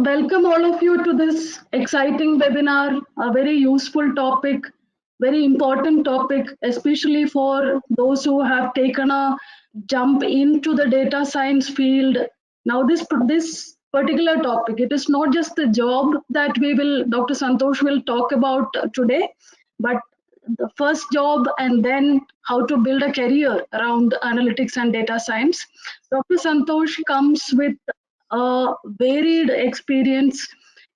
Welcome all of you to this exciting webinar, a very useful topic, very important topic, especially for those who have taken a jump into the data science field. Now, this particular topic, it is not just the job that Dr. Santosh will talk about today, but the first job and then how to build a career around analytics and data science. Dr. Santosh comes with a varied experience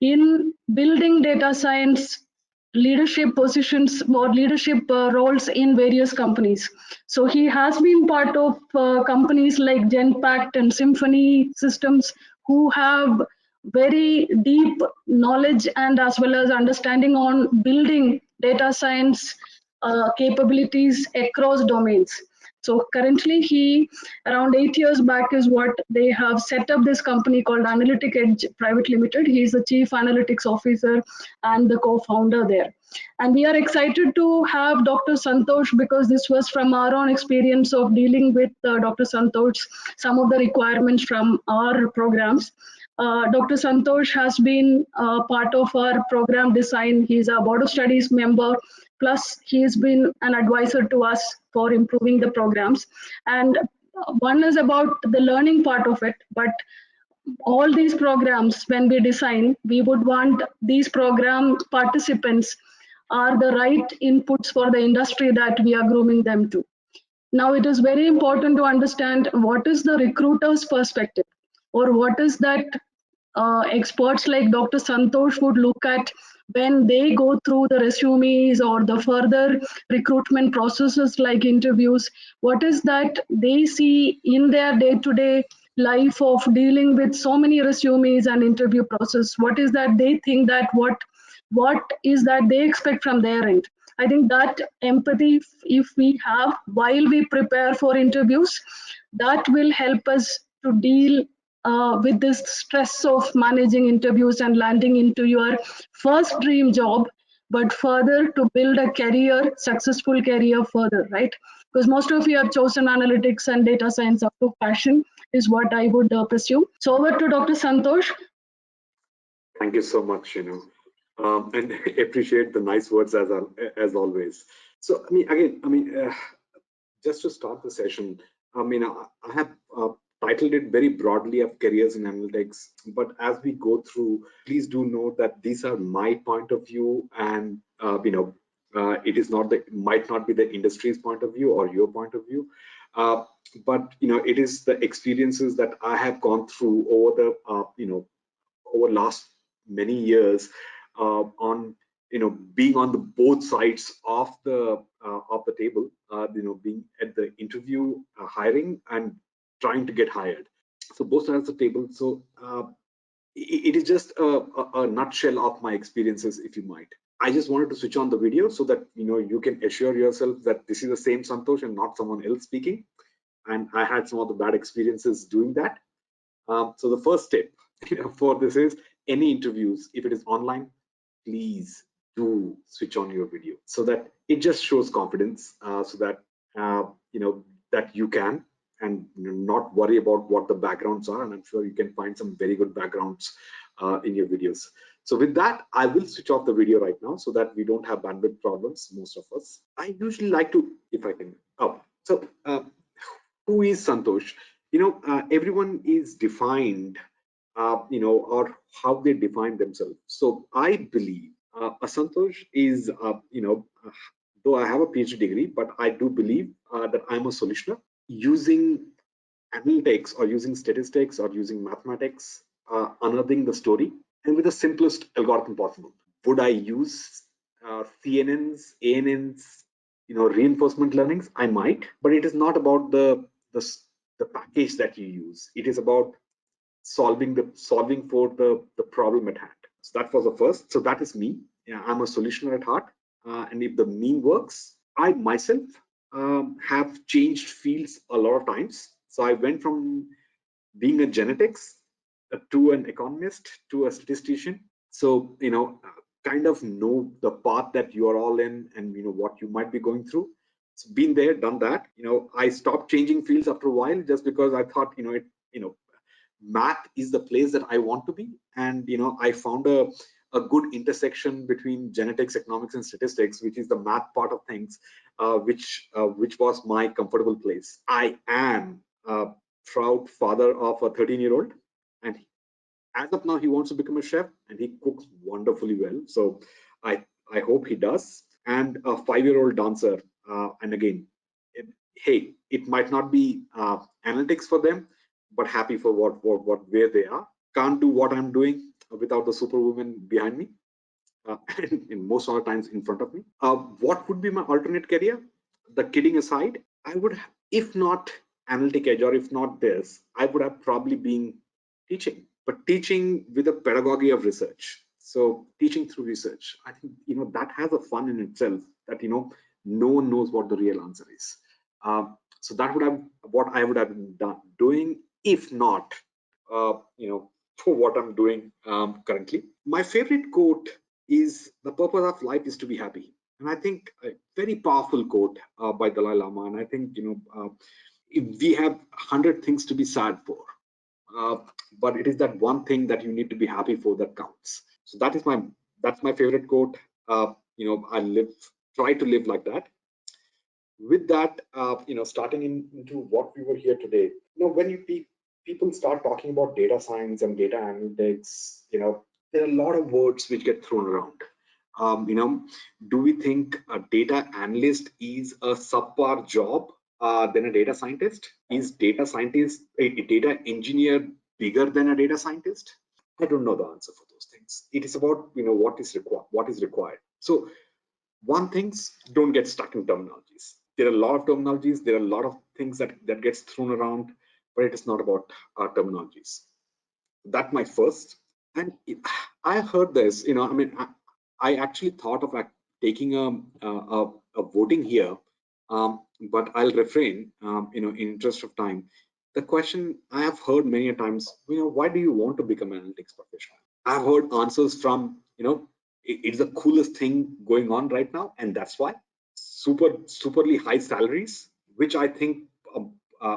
in building data science leadership positions or leadership roles in various companies. So he has been part of companies like Genpact and Symphony Systems, who have very deep knowledge and as well as understanding on building data science capabilities across domains. So currently around 8 years back is what they have set up this company called Analytic Edge Private Limited. He is the chief analytics officer and the co-founder there. And we are excited to have Dr. Santosh because this was from our own experience of dealing with Dr. Santosh, some of the requirements from our programs. Dr. Santosh has been part of our program design. He's a board of studies member. Plus, he's been an advisor to us for improving the programs. And one is about the learning part of it, but all these programs, when we design, we would want these program participants are the right inputs for the industry that we are grooming them to. Now, it is very important to understand what is the recruiter's perspective, or what is that experts like Dr. Santosh would look at when they go through the resumes or the further recruitment processes like interviews. What is that they see in their day-to-day life of dealing with so many resumes and interview process? What is that they think that what is that they expect from their end? I think that empathy, if we have while we prepare for interviews, that will help us to deal with this stress of managing interviews and landing into your first dream job, but further to build a career, successful career further, right? Because most of you have chosen analytics and data science up to passion, is what I would presume. So over to Dr. Santosh. Thank you so much, and appreciate the nice words as always. So, just to start the session, I have titled it very broadly of careers in analytics, but as we go through, please do note that these are my point of view, and it is not might not be the industry's point of view or your point of view, but it is the experiences that I have gone through over the over last many years on being on the both sides of the table, being at the interview, hiring, and trying to get hired. So both sides of the table. So it is just a nutshell of my experiences, if you might. I just wanted to switch on the video so that you can assure yourself that this is the same Santosh and not someone else speaking. And I had some of the bad experiences doing that. So the first step for this is any interviews, if it is online, please do switch on your video so that it just shows confidence, so that that you can and not worry about what the backgrounds are. And I'm sure you can find some very good backgrounds in your videos. So with that, I will switch off the video right now so that we don't have bandwidth problems, most of us. I usually like to, if I can, who is Santosh? Everyone is defined, or how they define themselves. So I believe Santosh is, though I have a PhD degree, but I do believe that I'm a solutioner using analytics or using statistics or using mathematics, unearthing the story, and with the simplest algorithm possible. Would I use CNNs, ANNs, reinforcement learnings? I might, but it is not about the package that you use. It is about solving for the problem at hand. So that was the first. So that is me. Yeah, I'm a solutioner at heart, and if the mean works, I myself have changed fields a lot of times. So I went from being a genetics to an economist to a statistician. So kind of know the path that you are all in, and what you might be going through. So been there, done that. I stopped changing fields after a while just because I thought math is the place that I want to be. And I found a good intersection between genetics, economics, and statistics, which is the math part of things, which was my comfortable place. I am a proud father of a 13-year-old, and as of now, he wants to become a chef, and he cooks wonderfully well. So I hope he does. And a 5-year-old dancer. And again, hey, it might not be analytics for them, but happy for where they are. Can't do what I'm doing without the superwoman behind me, and most of the times in front of me. What would be my alternate career? The kidding aside, I would, if not analytic edge, or if not this, I would have probably been teaching, but teaching with a pedagogy of research. So teaching through research, I think that has a fun in itself. That no one knows what the real answer is. So that would have what I would have been doing, if not, for what I'm doing currently. My favorite quote is, "The purpose of life is to be happy." And I think a very powerful quote by Dalai Lama. And I think we have 100 things to be sad for, but it is that one thing that you need to be happy for that counts. So that's my favorite quote. I try to live like that. With that, starting into what we were here today. When people start talking about data science and data analytics, there are a lot of words which get thrown around. Do we think a data analyst is a subpar job than a data scientist? Is data scientist a data engineer bigger than a data scientist? I don't know the answer for those things. It is about what is required. So one thing's, don't get stuck in terminologies. There are a lot of terminologies. There are a lot of things that gets thrown around, but it is not about terminologies. That my first. And I heard this. I actually thought of taking a voting here, but I'll refrain. In interest of time. The question I have heard many times. Why do you want to become an analytics professional? I've heard answers from it's the coolest thing going on right now, and that's why. Superly high salaries, which I think,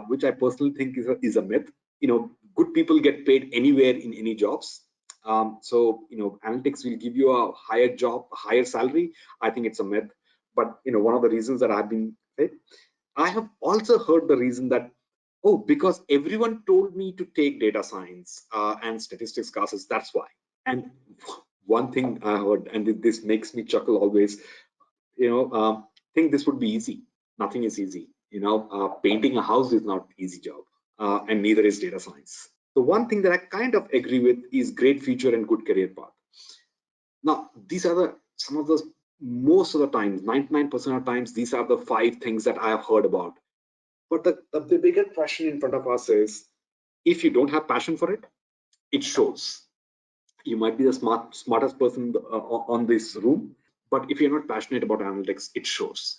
which I personally think is a myth. Good people get paid anywhere in any jobs. So analytics will give you a higher job, a higher salary. I think it's a myth. But one of the reasons that I've been said, I have also heard the reason that, oh, because everyone told me to take data science and statistics classes, that's why. And one thing I heard, and this makes me chuckle always, think this would be easy. Nothing is easy. Painting a house is not easy job, and neither is data science. The one thing that I kind of agree with is great future and good career path. Now, these are some of the, most of the times, 99% of times, these are the 5 things that I have heard about. But the bigger question in front of us is, if you don't have passion for it, it shows. You might be the smartest person on this room, but if you're not passionate about analytics, it shows.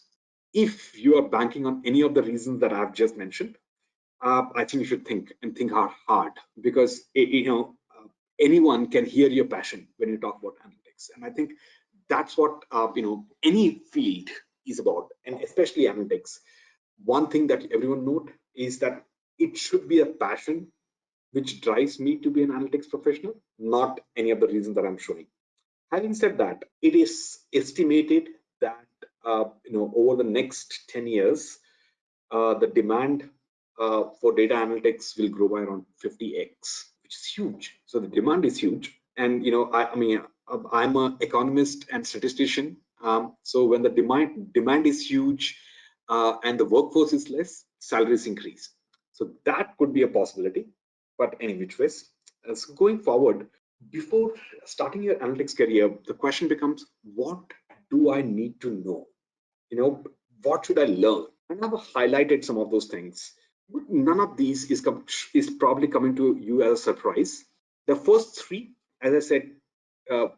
If you are banking on any of the reasons that I've just mentioned, I think you should think hard, because anyone can hear your passion when you talk about analytics. And I think that's what any field is about, and especially analytics. One thing that everyone note is that it should be a passion which drives me to be an analytics professional, not any of the reasons that I'm showing. Having said that, it is estimated that over the next 10 years, the demand for data analytics will grow by around 50x, which is huge. So the demand is huge. And I'm an economist and statistician. So when the demand is huge and the workforce is less, salaries increase. So that could be a possibility. But any which ways, so going forward, before starting your analytics career, the question becomes, what do I need to know? What should I learn? And I've highlighted some of those things. But none of these is probably coming to you as a surprise. The first 3, as I said,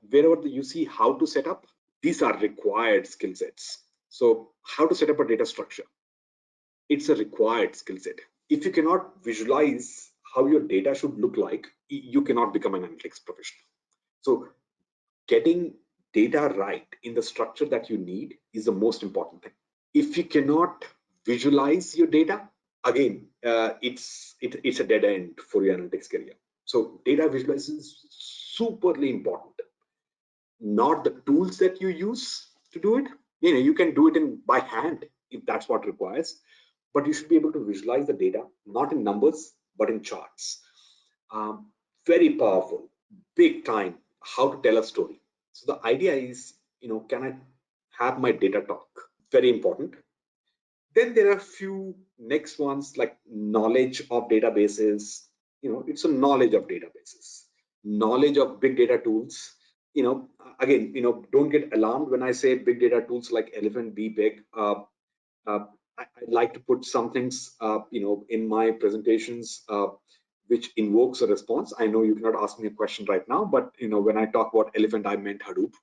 wherever you see how to set up, these are required skill sets. So how to set up a data structure, it's a required skill set. If you cannot visualize how your data should look like, you cannot become an analytics professional. So getting data right in the structure that you need is the most important thing. If you cannot visualize your data, again, it's a dead end for your analytics career. So data visualization is superly important. Not the tools that you use to do it. You can do it in by hand if that's what requires, but you should be able to visualize the data not in numbers but in charts. Um, Very powerful, big time. How to tell a story. So the idea is, can I have my data talk? Very important. Then there are a few next ones like knowledge of databases. It's a knowledge of databases, knowledge of big data tools. Again, don't get alarmed when I say big data tools like Elephant, Be Big. I like to put some things, in my presentations, which invokes a response. I know you cannot ask me a question right now, but when I talk about Elephant, I meant Hadoop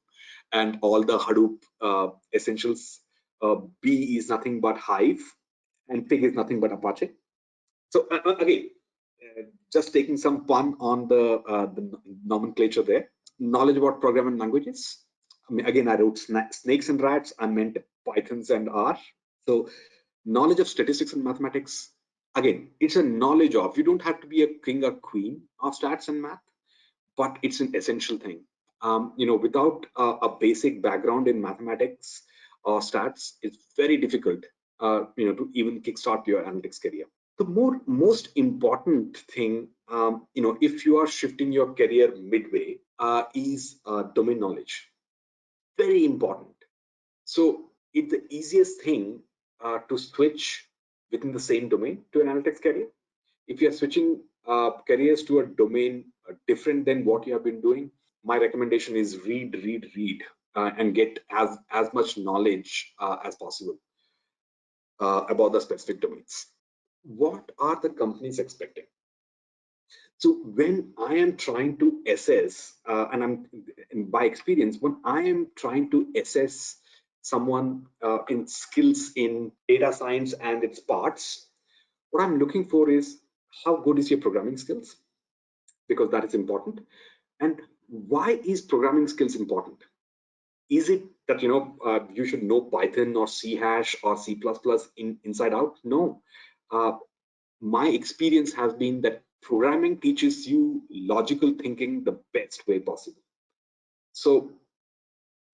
and all the Hadoop essentials. B is nothing but Hive, and Pig is nothing but Apache. So again, just taking some pun on the nomenclature there. Knowledge about programming languages. Again, I wrote snakes and rats. I meant Pythons and R. So knowledge of statistics and mathematics. Again, it's a knowledge of. You don't have to be a king or queen of stats and math, but it's an essential thing. Without a basic background in mathematics or stats, it's very difficult, to even kickstart your analytics career. The most important thing, if you are shifting your career midway, is domain knowledge. Very important. So it's the easiest thing to switch within the same domain to an analytics career. If you're switching careers to a domain different than what you have been doing, my recommendation is read, and get as much knowledge as possible about the specific domains. What are the companies expecting? So when I am trying to assess, and by experience, when I am trying to assess someone in skills in data science and its parts, what I'm looking for is how good is your programming skills, because that is important. And why is programming skills important? Is it that you should know Python or C hash or C++ inside out? No. My experience has been that programming teaches you logical thinking the best way possible. So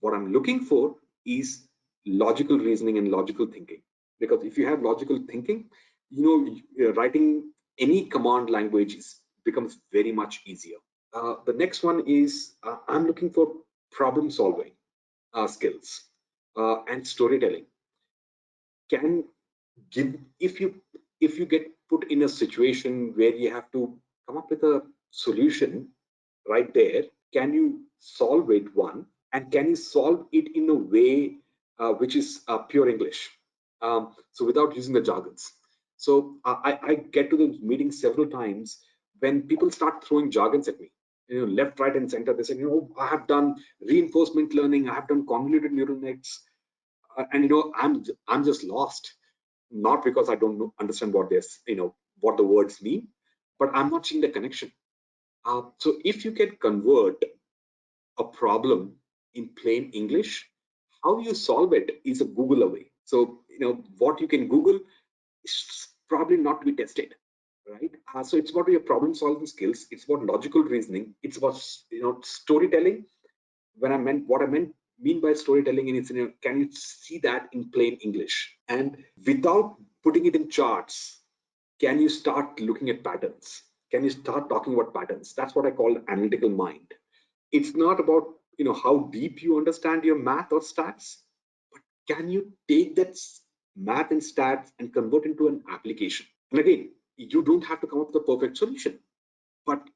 what I'm looking for is logical reasoning and logical thinking, because if you have logical thinking, writing any command language becomes very much easier. The next one is I'm looking for problem solving skills and storytelling. Can give if you get put in a situation where you have to come up with a solution right there, can you solve it, one, and can you solve it in a way which is pure English, so without using the jargons. So I get to the meeting several times when people start throwing jargons at me, left, right, and center. They say, I have done reinforcement learning, I have done convoluted neural nets, and I'm just lost, not because I don't understand what this, what the words mean, but I'm not seeing the connection. So if you can convert a problem in plain English, how you solve it is a Google away. So what you can Google is probably not to be tested, right? So it's about your problem solving skills. It's about logical reasoning. It's about storytelling. What I mean by storytelling, and it's can you see that in plain English, and without putting it in charts, can you start looking at patterns? Can you start talking about patterns? That's what I call analytical mind. It's not about how deep you understand your math or stats, but can you take that math and stats and convert into an application? And again, you don't have to come up with a perfect solution, but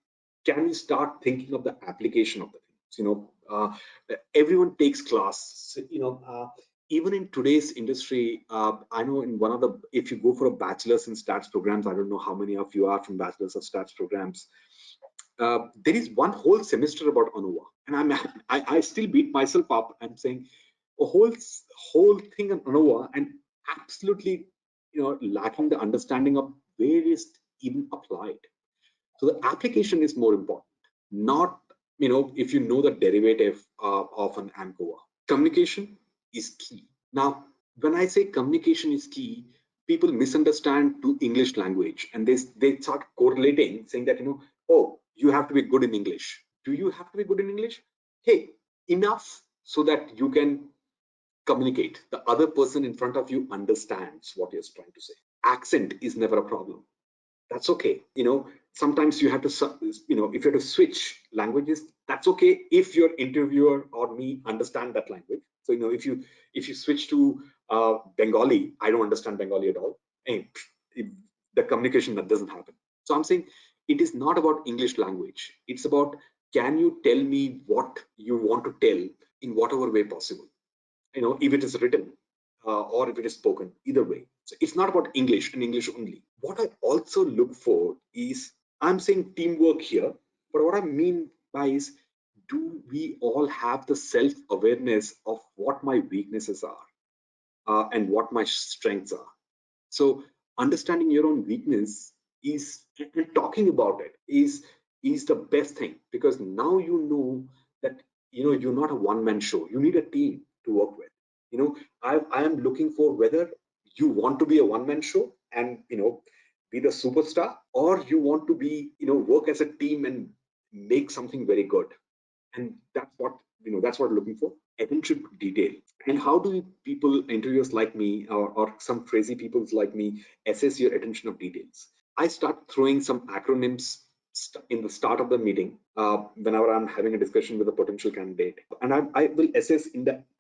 can you start thinking of the application of the things? Everyone takes class. Even in today's industry, I know in one of the, if you go for a bachelor's in stats programs, I don't know how many of you are from bachelor's of stats programs. There is one whole semester about ANOVA, and I still beat myself up. I'm saying a whole thing on ANOVA, and absolutely lacking the understanding of where is even applied. So the application is more important, not if you know the derivative of an ANCOVA. Communication is key. Now, when I say communication is key, people misunderstand to English language, and they start correlating, saying that, oh, you have to be good in English. Do you have to be good in English? Hey, enough so that you can communicate. The other person in front of you understands what you're trying to say. Accent is never a problem. That's okay. Sometimes you have to, if you have to switch languages, that's okay if your interviewer or me understand that language. So, if you switch to Bengali, I don't understand Bengali at all. And the communication that doesn't happen. So I'm saying it is not about English language. It's about, can you tell me what you want to tell in whatever way possible? If it is written or if it is spoken, either way. So it's not about English and English only. What I also look for is, I'm saying teamwork here, but what I mean by is, do we all have the self-awareness of what my weaknesses are and what my strengths are? So understanding your own weakness is, and talking about it is the best thing, because now that you're not a one-man show. You need a team to work with. I am looking for whether you want to be a one-man show and be the superstar, or you want to be work as a team and make something very good. And that's what I'm looking for. Attention to detail. And how do people, interviewers like me, or some crazy people like me, assess your attention of details? I start throwing some acronyms in the start of the meeting, whenever I'm having a discussion with a potential candidate, and I will assess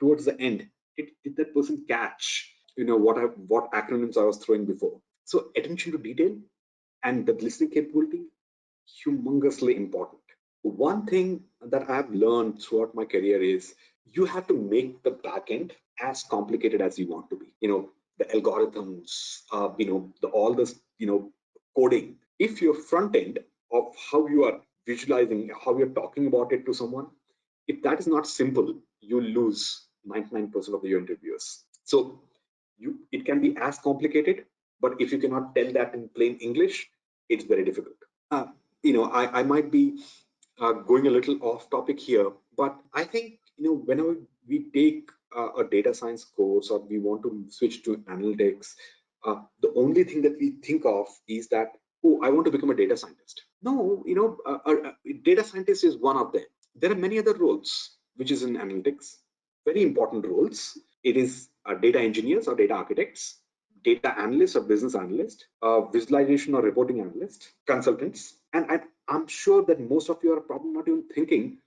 towards the end, did that person catch what acronyms I was throwing before? So attention to detail and the listening capability, humongously important. One thing that I've learned throughout my career is, you have to make the backend as complicated as you want to be. The algorithms, all this, coding. If your front end of how you are visualizing, how you're talking about it to someone, if that is not simple, you lose 99% of your interviewers. So it can be as complicated, but if you cannot tell that in plain English, it's very difficult. Uh, I might be going a little off topic here, but I think whenever we take a data science course, or we want to switch to analytics, the only thing that we think of is that, oh, I want to become a data scientist. No, data scientist is one of them. There are many other roles which is in analytics, very important roles. It is data engineers or data architects, data analysts or business analyst, visualization or reporting analyst, consultants. And I'm sure that most of you are probably not even thinking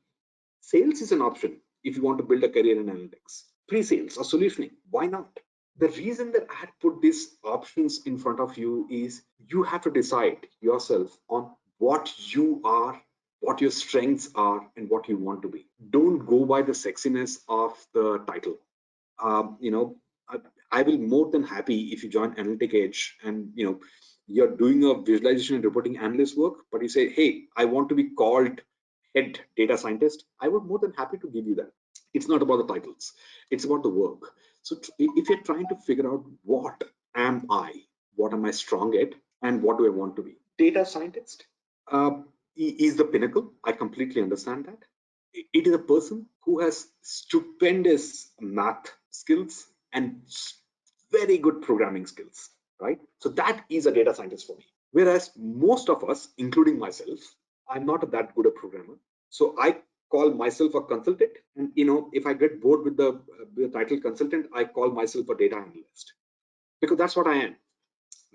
sales is an option if you want to build a career in analytics. Pre-sales or solutioning, why not? The reason that I had put these options in front of you is, you have to decide yourself on what you are, what your strengths are, and what you want to be. Don't go by the sexiness of the title. I will more than happy if you join Analytic Edge and you're doing a visualization and reporting analyst work, but you say, hey, I want to be called head data scientist. I would more than happy to give you that. It's not about the titles, it's about the work. So if you're trying to figure out, what am I, what am I strong at, and what do I want to be? Data scientist is the pinnacle. I completely understand that. It is a person who has stupendous math skills and very good programming skills, right? So that is a data scientist for me. Whereas most of us, including myself, I'm not that good a programmer. So I call myself a consultant. And if I get bored with the title consultant, I call myself a data analyst, because that's what I am,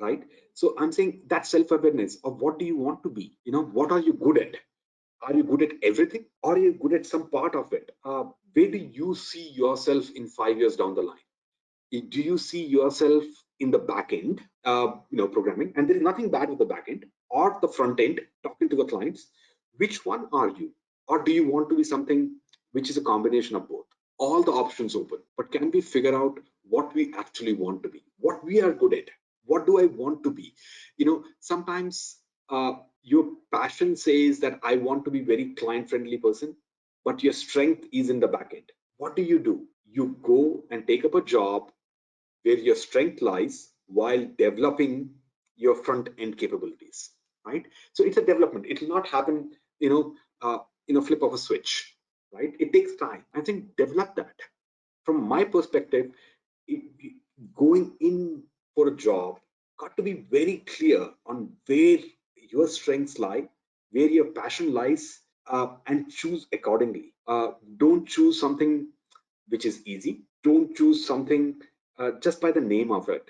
right? So I'm saying that self-awareness of, what do you want to be? What are you good at? Are you good at everything, or are you good at some part of it? Where do you see yourself in 5 years down the line? Do you see yourself in the back end, programming? And there is nothing bad with the back end or the front end, talking to the clients. Which one are you? Or do you want to be something which is a combination of both? All the options open, but can we figure out what we actually want to be, what we are good at? What do I want to be? Sometimes your passion says that I want to be very client friendly person, but your strength is in the back end. What do? You go and take up a job where your strength lies, while developing your front end capabilities, right? So it's a development. It will not happen flip of a switch, right? It takes time. I think develop that. From my perspective, going in for a job got to be very clear on where your strengths lie, where your passion lies, and choose accordingly. Don't choose something which is easy. Don't choose something just by the name of it.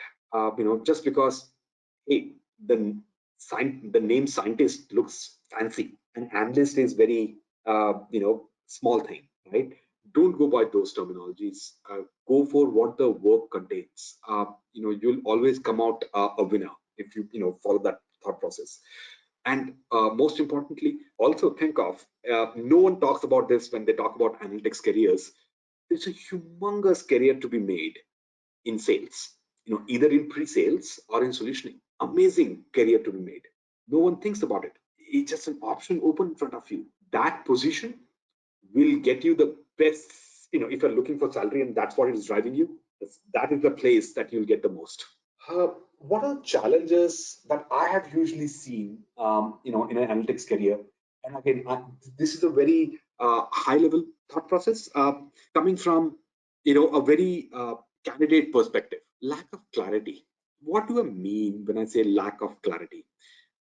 Just because, hey, the name scientist looks fancy, and analyst is very small thing, right? Don't go by those terminologies. Go for what the work contains. You'll always come out a winner if you follow that thought process. And most importantly, also think of, no one talks about this when they talk about analytics careers. There's a humongous career to be made in sales, either in pre-sales or in solutioning. Amazing career to be made. No one thinks about it. It's just an option open in front of you. That position will get you the best, if you're looking for salary and that's what is driving you, that is the place that you'll get the most. What are the challenges that I have usually seen, in an analytics career? And again, this is a very high-level thought process coming from, a very candidate perspective. Lack of clarity. What do I mean when I say lack of clarity?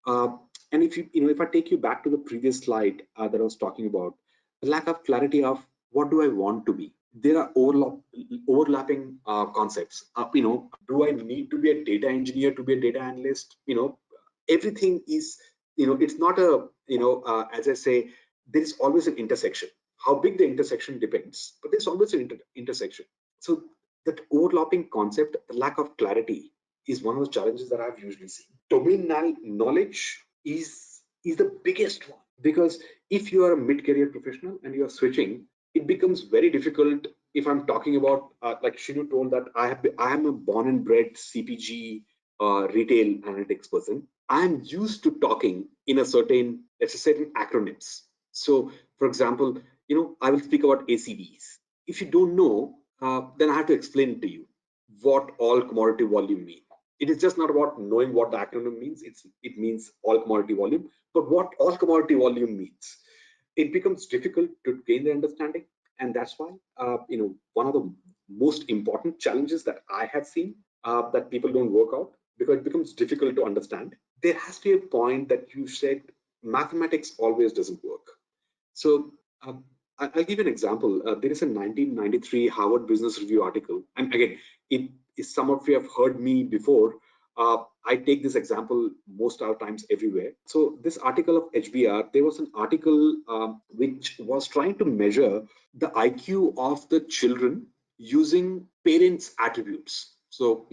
Uh, and if I take you back to the previous slide that I was talking about, the lack of clarity of what do I want to be. There are overlapping concepts. Do I need to be a data engineer to be a data analyst? Everything is, it's not a, as I say, there is always an intersection. How big the intersection depends, but there's always an intersection. So that overlapping concept, the lack of clarity, is one of the challenges that I've usually seen. Domain knowledge is the biggest one, because if you are a mid-career professional and you are switching, it becomes very difficult. If I'm talking about, like Shinu told, that I am a born and bred CPG retail analytics person. I'm used to talking in a certain, let's say, certain acronyms. So, for example, I will speak about ACVs. If you don't know, then I have to explain it to you what all commodity volume means. It is just not about knowing what the acronym means. It means all commodity volume, but what all commodity volume means, it becomes difficult to gain the understanding. And that's why, one of the most important challenges that I have seen, that people don't work out, because it becomes difficult to understand. There has to be a point that you said mathematics always doesn't work. So I'll give you an example. There is a 1993 Harvard Business Review article, and again, it is, some of you have heard me before. I take this example most of the times everywhere. So this article of HBR, there was an article which was trying to measure the IQ of the children using parents' attributes. So,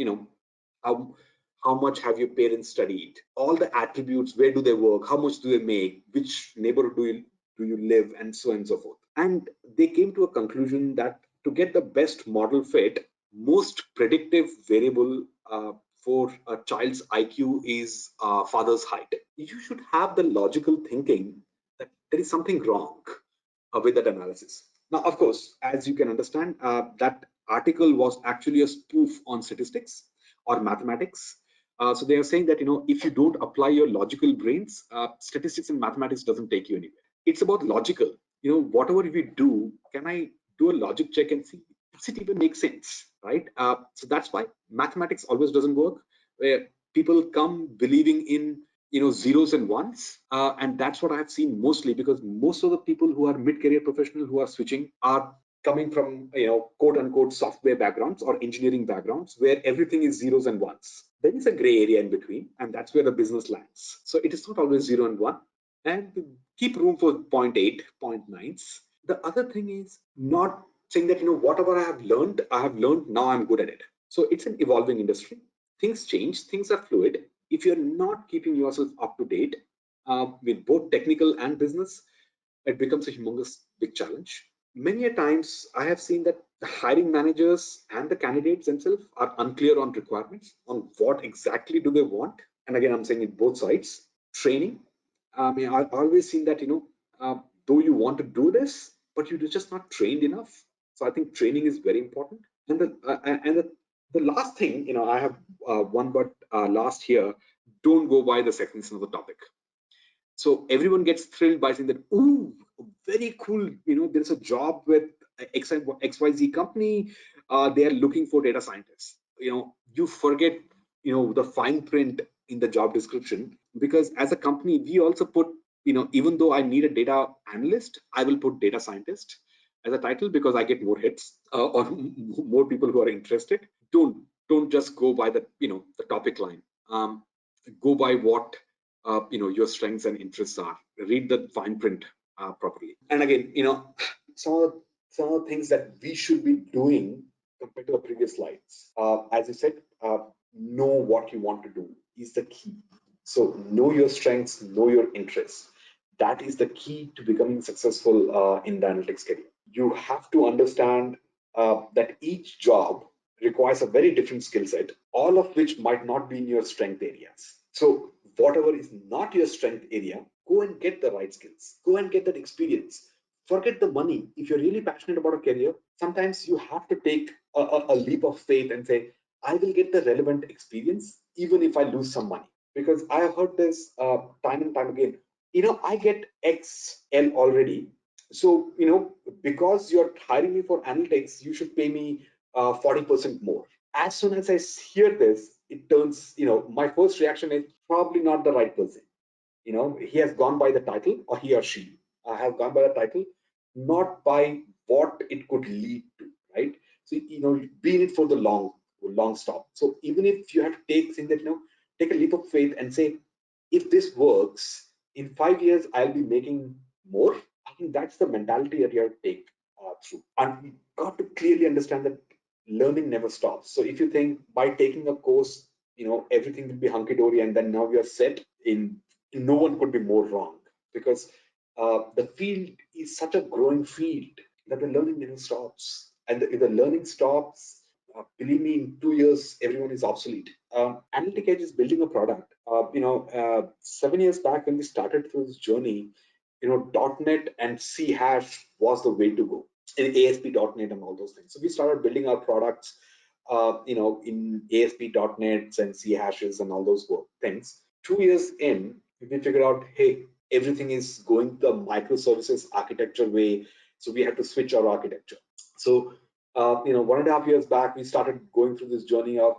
how much have your parents studied? All the attributes, where do they work? How much do they make? Which neighborhood do you live? And so on and so forth. And they came to a conclusion that to get the best model fit, most predictive variable for a child's IQ is father's height. You should have the logical thinking that there is something wrong with that analysis. Now, of course, as you can understand, that article was actually a spoof on statistics or mathematics. So they are saying that, if you don't apply your logical brains, statistics and mathematics doesn't take you anywhere. It's about logical. Whatever we do, can I do a logic check and see, does it even make sense, right? So that's why mathematics always doesn't work, where people come believing in zeros and ones, and that's what I've seen mostly, because most of the people who are mid-career professional who are switching are coming from quote unquote software backgrounds or engineering backgrounds, where everything is zeros and ones. There is a gray area in between, and that's where the business lands. So it is not always 0 and 1, and keep room for 0.8, 0.9s. The other thing is not saying that whatever I have learned, now I'm good at it. So it's an evolving industry. Things change, things are fluid. If you're not keeping yourself up to date with both technical and business, it becomes a humongous big challenge. Many a times I have seen that the hiring managers and the candidates themselves are unclear on requirements, on what exactly do they want. And again, I'm saying it both sides. Training. I've always seen that, though you want to do this, but you're just not trained enough. So I think training is very important. And the last thing, I have one but last here, don't go by the section of the topic. So everyone gets thrilled by saying that, ooh, very cool, there's a job with XYZ company, they are looking for data scientists. You forget the fine print in the job description, because as a company we also put, even though I need a data analyst, I will put data scientist as a title because I get more hits, or more people who are interested. Don't just go by the topic line. Go by what your strengths and interests are. Read the fine print properly. And again, some of the things that we should be doing compared to the previous slides. As you said, know what you want to do is the key. So know your strengths, know your interests. That is the key to becoming successful in the analytics career. You have to understand that each job requires a very different skill set, all of which might not be in your strength areas. So whatever is not your strength area, go and get the right skills, go and get that experience. Forget the money. If you're really passionate about a career, sometimes you have to take a leap of faith and say, I will get the relevant experience even if I lose some money. Because I have heard this time and time again. I get XL already. So, because you're hiring me for analytics, you should pay me 40% more. As soon as I hear this, it turns, my first reaction is probably not the right person. He has gone by the title, or he or she have gone by the title, not by what it could lead to, right? So, be in it for the long stop. So even if you have to take things that, take a leap of faith and say, if this works, in 5 years, I'll be making more. I think that's the mentality that you have to take through. And you got to clearly understand that learning never stops. So if you think by taking a course, everything will be hunky-dory and then now you're set in, no one could be more wrong, because the field is such a growing field that the learning never stops. And if the learning stops, believe me, in 2 years, everyone is obsolete. Analytic Edge is building a product. 7 years back when we started through this journey, .NET and C hash was the way to go, in ASP.NET and all those things. So we started building our products, in ASP.NET and C hashes and all those things. 2 years in, we figured out, hey, everything is going the microservices architecture way. So we had to switch our architecture. So, 1.5 years back, we started going through this journey of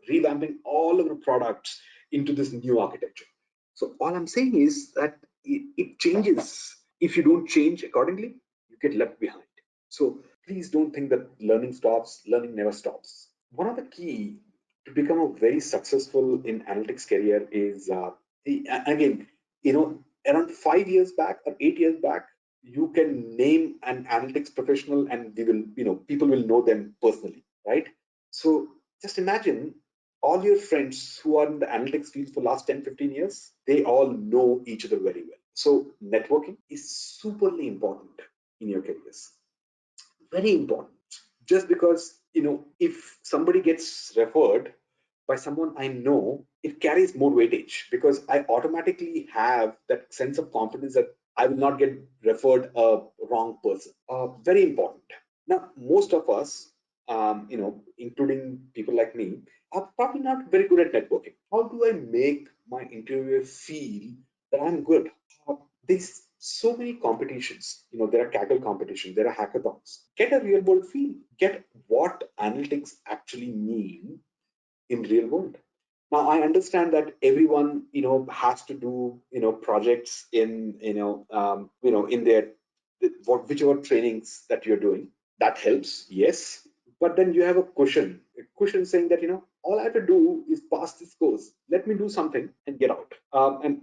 revamping all of the products into this new architecture. So all I'm saying is that it changes. If you don't change accordingly, you get left behind. So please don't think that learning stops. Learning never stops. One of the key to become a very successful in analytics career is, again, around 5 years back or 8 years back, you can name an analytics professional and people will know them personally, right? So just imagine all your friends who are in the analytics field for last 10-15 years, they all know each other very well. So networking is superly important in your careers. Very important. Just because, if somebody gets referred by someone I know, it carries more weightage because I automatically have that sense of confidence that I will not get referred a wrong person. Very important. Now, most of us, including people like me, are probably not very good at networking. How do I make my interviewer feel that I'm good? There's so many competitions. There are Kaggle competitions, there are hackathons. Get a real world feel. Get what analytics actually mean in real world. Now I understand that everyone has to do projects in in their whichever trainings that you're doing. That helps, yes, but then you have a cushion saying that all I have to do is pass this course. Let me do something and get out. And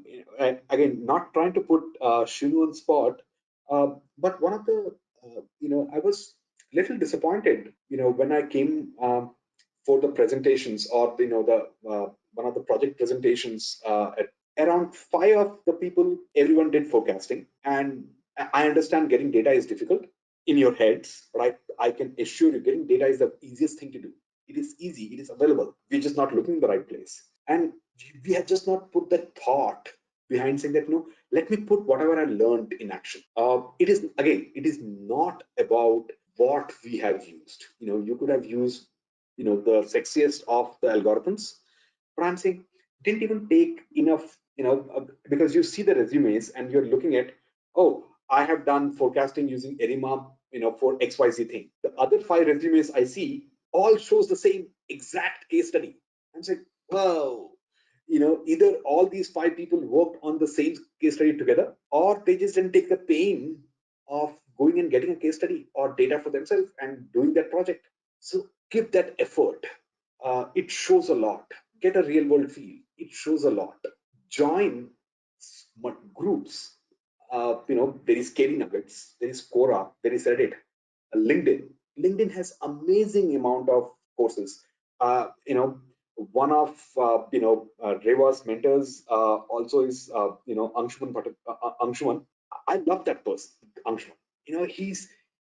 again, not trying to put Shinu on spot, but one of the I was little disappointed when I came for the presentations, or the one of the project presentations, around 5 of the people, everyone did forecasting. And I understand getting data is difficult in your heads, but I can assure you getting data is the easiest thing to do. It is easy, it is available, we're just not looking in the right place. And we have just not put that thought behind saying that let me put whatever I learned in action. It is not about what we have used. You could have used the sexiest of the algorithms, but I'm saying didn't even take enough, because you see the resumes and you're looking at, oh, I have done forecasting using ERIMA, for XYZ thing. The other 5 resumes I see all shows the same exact case study. I'm saying, wow, either all these 5 people worked on the same case study together, or they just didn't take the pain of going and getting a case study or data for themselves and doing that project. So give that effort. It shows a lot. Get a real world feel. It shows a lot. Join groups. There is KD Nuggets, there is Quora, there is Reddit, LinkedIn. LinkedIn has amazing amount of courses. One of Reva's mentors also is Anshuman Anshuman. I love that person, Anshuman.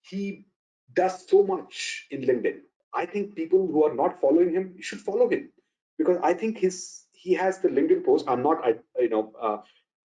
He does so much in LinkedIn. I think people who are not following him, you should follow him, because I think he has the LinkedIn post. I'm not I you know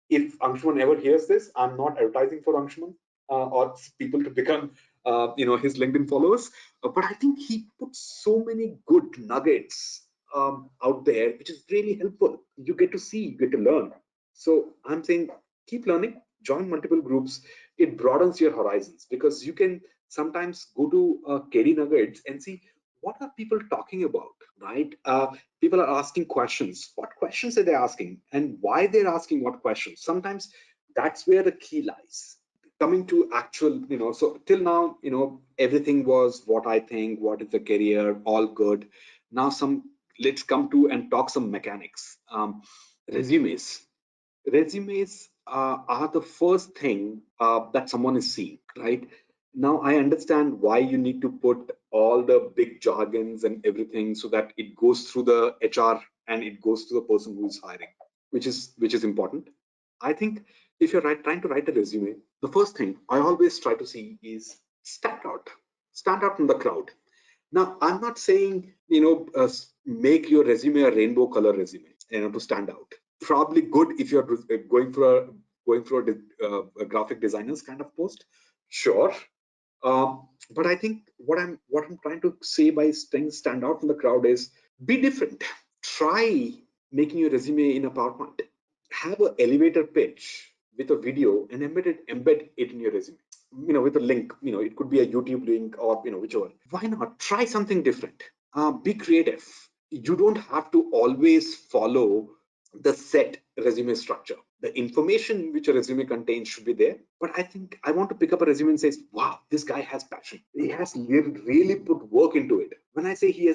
If Anshuman ever hears this, I'm not advertising for Anshuman or people to become his LinkedIn followers. But I think he puts so many good nuggets out there, which is really helpful. You get to see, you get to learn. So I'm saying keep learning, join multiple groups. It broadens your horizons, because you can sometimes go to KD Nuggets and see what are people talking about, right? People are asking questions. What questions are they asking, and why they're asking what questions? Sometimes that's where the key lies. Coming to actual, so till now, everything was what I think, what is the career, all good. Now let's come to and talk some mechanics. Resumes. Resumes are the first thing that someone is seeing, right? Now I understand why you need to put all the big jargons and everything so that it goes through the HR and it goes to the person who is hiring, which is important. I think if you're trying to write a resume, the first thing I always try to see is stand out from the crowd. Now, I'm not saying, make your resume a rainbow color resume, to stand out. Probably good if you're going for a graphic designer's kind of post, sure. But I think what I'm trying to say by staying stand out from the crowd is be different. Try making your resume in a PowerPoint. Have an elevator pitch with a video and embed it in your resume, with a link. It could be a YouTube link or whichever. Why not try something different? Be creative. You don't have to always follow the set resume structure. The information which a resume contains should be there, but I think I want to pick up a resume and say, wow, this guy has passion. He has really put work into it. When I say he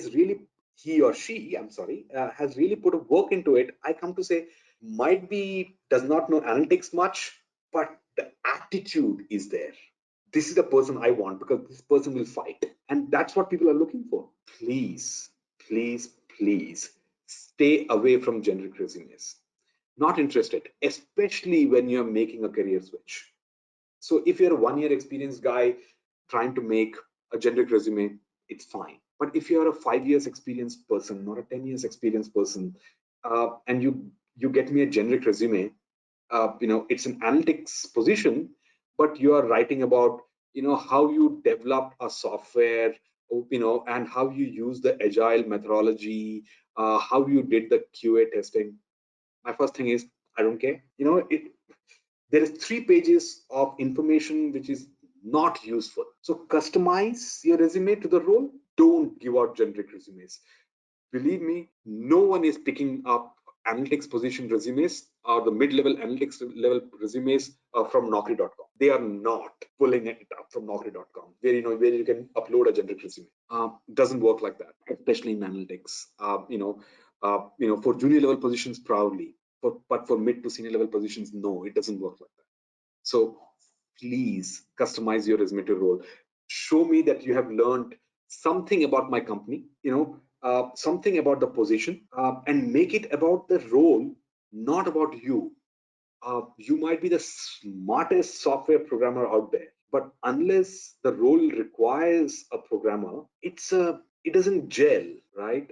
or she, I'm sorry, has really put a work into it, I come to say, might be does not know analytics much, but the attitude is there. This is the person I want, because this person will fight. And that's what people are looking for. Please, please, please stay away from generic resumes. Not interested, especially when you're making a career switch. So if you're a 1 year experienced guy trying to make a generic resume, it's fine. But if you're a 5 years experienced person or a 10 years experienced person, and you get me a generic resume, it's an analytics position, but you are writing about how you developed a software, and how you use the agile methodology, how you did the QA testing. My first thing is, I don't care. There is 3 pages of information which is not useful. So customize your resume to the role. Don't give out generic resumes. Believe me, no one is picking up analytics position resumes or the mid-level analytics level resumes from Naukri.com. They are not pulling it up from Naukri.com, where you can upload a generic resume. Doesn't work like that, especially in analytics. For junior level positions, probably, but for mid to senior level positions, no, it doesn't work like that. So please customize your resume to role. Show me that you have learned something about my company, something about the position, and make it about the role, not about you. You might be the smartest software programmer out there, but unless the role requires a programmer, it doesn't gel, right?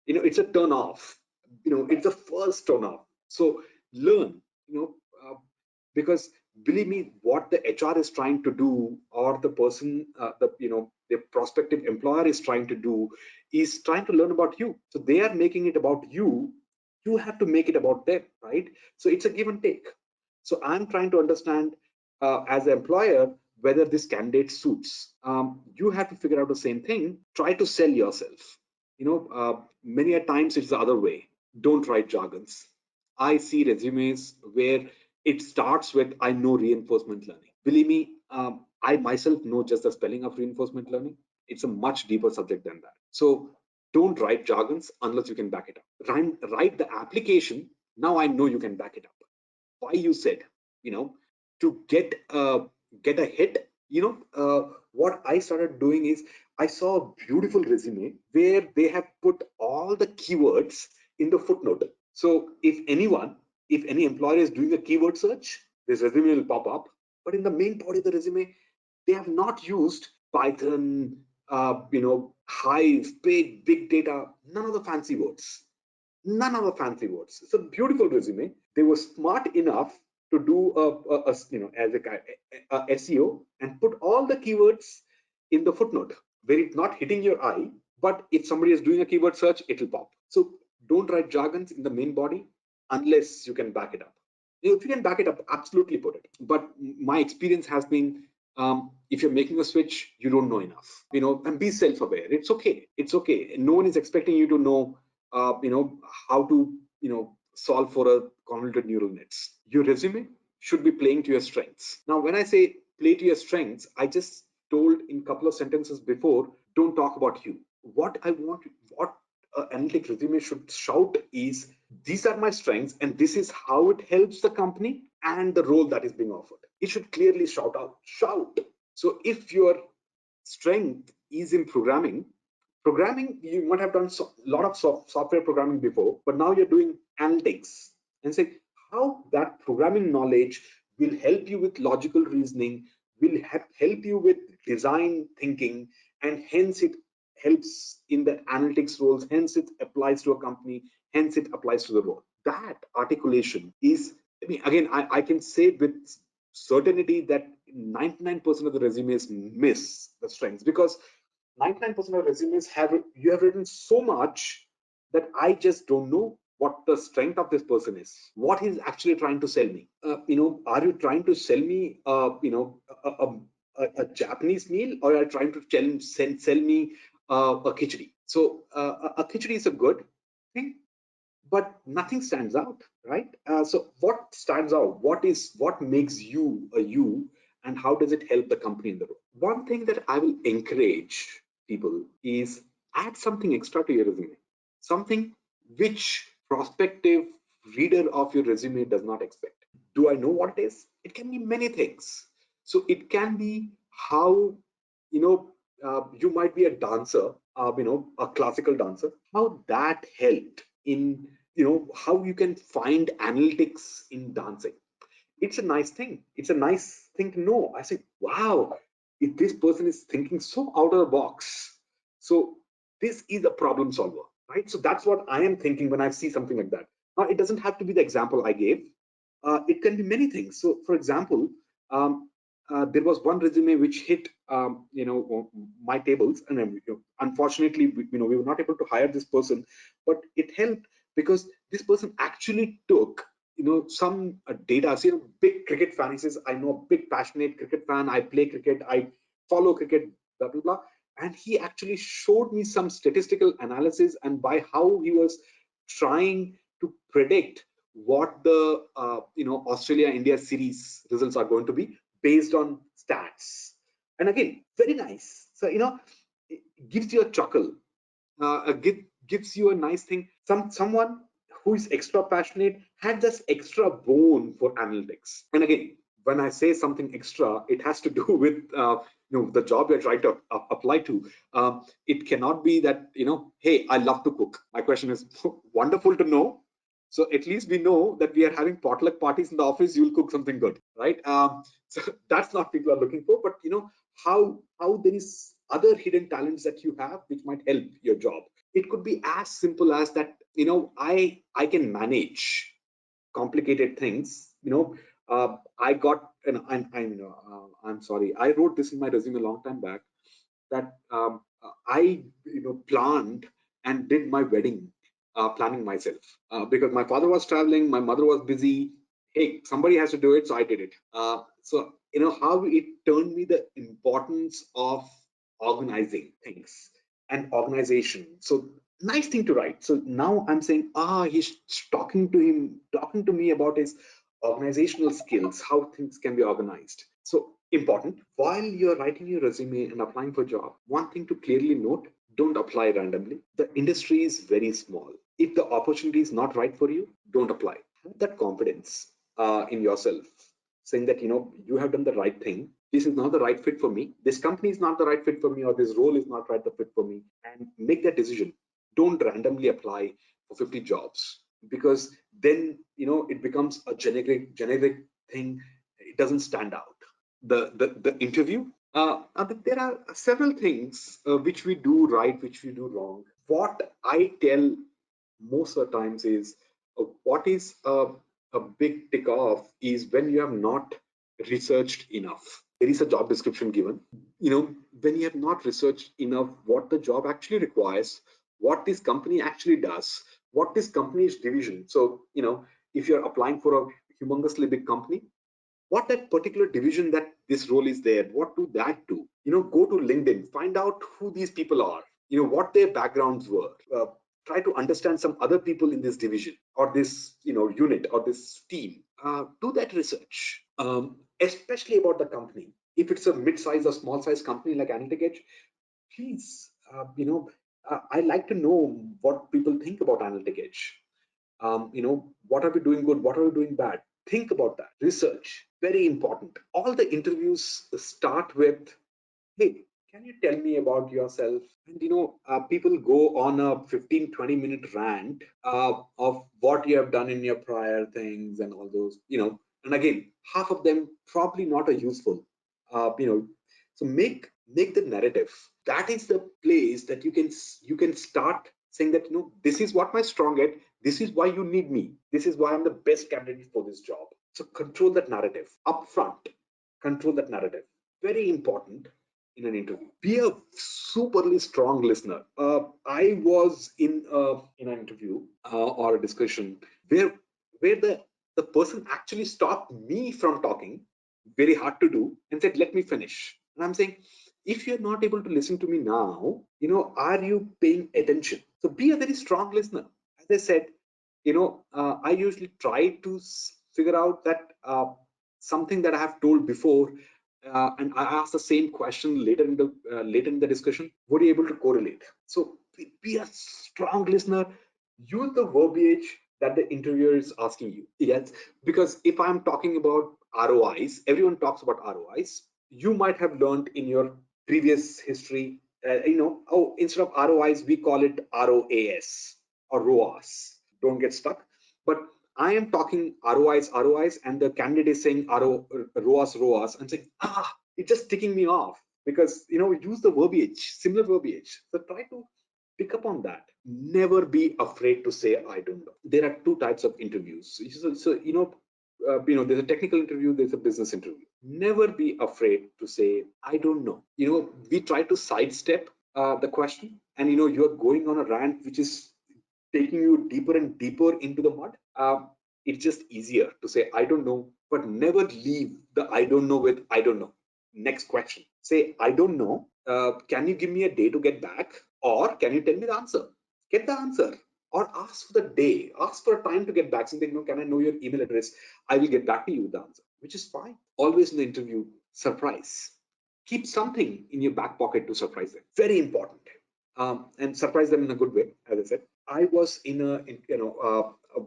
It's a turn off. It's the first turn off. So learn, because believe me, what the HR is trying to do, or the person, the prospective employer is trying to do, is trying to learn about you. So they are making it about you. You have to make it about them, right? So it's a give and take. So I'm trying to understand, as an employer, whether this candidate suits. You have to figure out the same thing. Try to sell yourself. Many a times it's the other way. Don't write jargons. I see resumes where it starts with I know reinforcement learning. Believe me, I myself know just the spelling of reinforcement learning. It's a much deeper subject than that. So don't write jargons unless you can back it up. Write the application. Now I know you can back it up. Why you said, to get a hit. What I started doing is I saw a beautiful resume where they have put all the keywords in the footnote. So if any employer is doing a keyword search, this resume will pop up. But in the main body of the resume, they have not used Python, Hive, big data, none of the fancy words. None of the fancy words. It's a beautiful resume. They were smart enough to do as a SEO and put all the keywords in the footnote where it's not hitting your eye, but if somebody is doing a keyword search, it'll pop. So don't write jargons in the main body unless you can back it up. If you can back it up, absolutely put it. But my experience has been, if you're making a switch, you don't know enough, and be self-aware. It's okay. It's okay. No one is expecting you to know, how to, solve for a convoluted neural nets. Your resume should be playing to your strengths. Now, when I say play to your strengths, I just told in a couple of sentences before, don't talk about you. What analytic resume should shout is, these are my strengths and this is how it helps the company and the role that is being offered. It should clearly shout. So if your strength is in programming, you might have done a lot of software programming before, but now you're doing analytics, and say how that programming knowledge will help you with logical reasoning, will help you with design thinking, and hence it helps in the analytics roles, hence it applies to a company, hence it applies to the role. That articulation is, again, I can say with certainty that 99% of the resumes miss the strengths, because 99% of resumes you have written so much that I just don't know what the strength of this person is, what he's actually trying to sell me. Are you trying to sell me a Japanese meal, or are you trying to sell me a khichdi? So a khichdi is a good thing, but nothing stands out, right? So what stands out? What makes you a you, and how does it help the company in the role? One thing that I will encourage people is add something extra to your resume, something which prospective reader of your resume does not expect. Do I know what it is? It can be many things. So it can be how, you might be a dancer, a classical dancer, how that helped in, how you can find analytics in dancing. It's a nice thing. It's a nice thing to know. I say, wow, if this person is thinking so out of the box, so this is a problem solver, right? So that's what I am thinking when I see something like that. Now, it doesn't have to be the example I gave. It can be many things. So, for example, there was one resume which hit, my tables, and unfortunately, we were not able to hire this person, but it helped because this person actually took, some data. So, big cricket fan. He says, I know a big passionate cricket fan. I play cricket. I follow cricket. Blah blah blah. And he actually showed me some statistical analysis, and by how he was trying to predict what the Australia India series results are going to be based on stats. And again, very nice. So it gives you a chuckle, gives you a nice thing. Someone who is extra passionate had this extra bone for analytics. And again, when I say something extra, it has to do with the job you're trying to apply to. It cannot be that, hey, I love to cook. My question is wonderful to know. So at least we know that we are having potluck parties in the office. You'll cook something good, right? So that's not people are looking for. But how there is other hidden talents that you have which might help your job. It could be as simple as that. I can manage complicated things. I got, and I'm sorry. I wrote this in my resume a long time back that I planned and did my wedding planning myself because my father was traveling, my mother was busy. Hey, somebody has to do it, so I did it. So how it turned me the importance of organizing things and organization. So nice thing to write. So now I'm saying, he's talking to me about his organizational skills, how things can be organized. So important. While you're writing your resume and applying for a job, one thing to clearly note: don't apply randomly. The industry is very small. If the opportunity is not right for you, don't apply. Have that confidence in yourself, saying that you have done the right thing. This is not the right fit for me. This company is not the right fit for me, or this role is not right the fit for me. And make that decision. Don't randomly apply for 50 jobs, because then it becomes a generic thing. It doesn't stand out. The interview. There are several things which we do right, which we do wrong. What I tell most of the times is, what is a big tick off is when you have not researched enough. There is a job description given. When you have not researched enough what the job actually requires, what this company actually does, what this company's division. So if you're applying for a humongously big company, what that particular division that this role is there, what do that do? Go to LinkedIn, find out who these people are, what their backgrounds were. Try to understand some other people in this division, or this unit, or this team. Do that research, especially about the company. If it's a mid-size or small-size company like Analytic Edge, please, I like to know what people think about Analytic Edge. What are we doing good, what are we doing bad? Think about that. Research, very important. All the interviews start with, hey, can you tell me about yourself? And people go on a 15-20 minute rant of what you have done in your prior things and all those, and again, half of them probably not a useful. So make the narrative. That is the place that you can start saying that, this is what my strong at, this is why you need me, this is why I'm the best candidate for this job. So control that narrative upfront. Control that narrative. Very important in an interview. Be a superly strong listener. I was in an interview or a discussion where the person actually stopped me from talking, very hard to do, and said, "Let me finish." And I'm saying, if you're not able to listen to me now, are you paying attention? So be a very strong listener. As I said, I usually try to figure out that something that I have told before, and I ask the same question later in the discussion. Were you able to correlate? So be a strong listener. Use the verbiage that the interviewer is asking you. Yes, because if I'm talking about ROIs, everyone talks about ROIs. You might have learned in your previous history, instead of ROIs, we call it ROAS or ROAS. Don't get stuck. But I am talking ROIs, and the candidate is saying ROAS. I'm saying, it's just ticking me off, because use the verbiage, similar verbiage. So try to pick up on that. Never be afraid to say I don't know. There are two types of interviews. So there's a technical interview, there's a business interview. Never be afraid to say I don't know. We try to sidestep the question, and you're going on a rant which is taking you deeper and deeper into the mud. It's just easier to say I don't know, but never leave the I don't know with I don't know. Next question. Say I don't know. Can you give me a day to get back, or can you tell me the answer? Get the answer, or ask for the day. Ask for a time to get back. Something. Can I know your email address? I will get back to you with the answer, which is fine. Always in the interview, surprise. Keep something in your back pocket to surprise them. Very important. And surprise them in a good way. As I said, I was